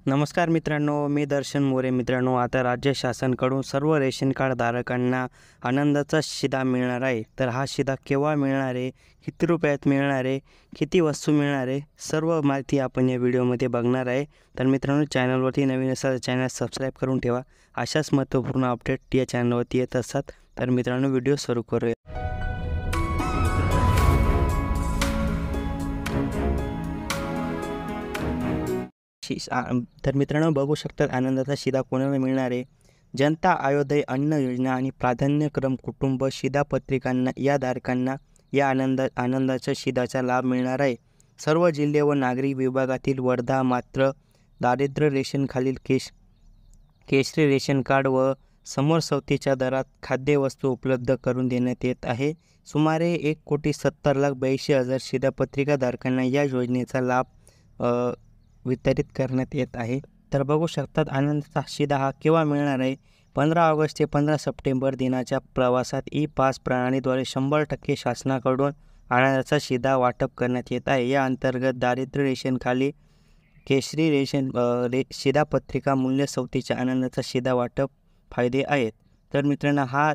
नमस्कार मित्रांनो, मी दर्शन मोरे. मित्रांनो, आता राज्य शासनाकडून सर्व रेशन कार्ड धारकांना आनंदाचा शिधा मिळणार आहे. तर हा शिधा केव्हा मिळणार आहे, किती रुपयात मिळणार आहे, किती वस्तू मिळणार आहे, सर्व माहिती आपण या व्हिडिओमध्ये बघणार आहे. तर मित्रांनो, चॅनलवरती नवीन असाल तर चॅनल सबस्क्राईब करून ठेवा. अशाच महत्त्वपूर्ण अपडेट या चॅनलवरती येत असतात. तर मित्रांनो, व्हिडिओ सुरू करूया. तर मित्रांनो, बघू शकतात आनंदाचा शिधा कोणाला मिळणार आहे. जनता आयोदय अन्न योजना आणि प्राधान्यक्रम कुटुंब शिधापत्रिकांना या धारकांना या आनंदाच्या शिधाचा लाभ मिळणार आहे. सर्व जिल्हे व नागरी विभागातील वर्धा मात्र दारिद्र्य रेशनखालील केशरी रेशन कार्ड व समोरसवतीच्या दरात खाद्यवस्तू उपलब्ध करून देण्यात येत आहे. सुमारे 1,70,82,000 शिधापत्रिका धारकांना या योजनेचा लाभ वितरित करण्यात येत आहे. तर बघू शकतात आनंदाचा शिधा हा केव्हा मिळणार आहे. 15 ऑगस्ट ते 15 सप्टेंबर दिनाच्या प्रवासात ई-पास प्रणालीद्वारे 100% शासनाकडून आनंदाचा शिधा वाटप करण्यात येत आहे. या अंतर्गत दारिद्र्य रेशनखाली केशरी शिधापत्रिका मूल्यसवतीच्या आनंदाचा शिधा वाटप फायदे आहेत. तर मित्रांनो, हा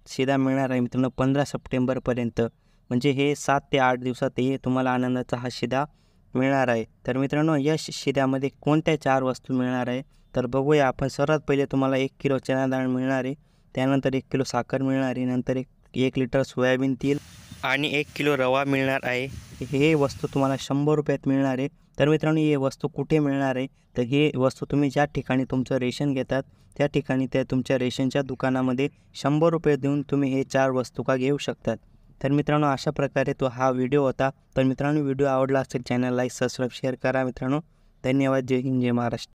शिधा मिळणार आहे मित्रांनो 15 सप्टेंबरपर्यंत. म्हणजे हे 7 ते 8 दिवसात तुम्हाला आनंदाचा हा शिधा मिळणार आहे. तर मित्रांनो, या शिध्यामध्ये कोणत्या 4 वस्तू मिळणार आहे तर बघूया आपण. सर्वात पहिले तुम्हाला 1 किलो चणा डाळ मिळणार आहे, त्यानंतर 1 किलो साखर मिळणार आहे, नंतर 1 लिटर सोयाबीन तेल आणि 1 किलो रवा मिळणार आहे. हे वस्तू तुम्हाला 100 रुपयात मिळणार आहे. तर मित्रांनो, हे वस्तू कुठे मिळणार आहे तर हे वस्तू तुम्ही ज्या ठिकाणी तुमचं रेशन घेतात त्या ठिकाणी त्या तुमच्या रेशनच्या दुकानामध्ये 100 रुपये देऊन तुम्ही हे 4 वस्तू घेऊ शकतात. तर मित्रांनो, अशा प्रकारे हा व्हिडिओ होता. तर मित्रांनो, व्हिडिओ आवडला असेल चॅनल लाईक सबस्क्राईब शेअर करा मित्रांनो. धन्यवाद. जय हिंद, जय महाराष्ट्र.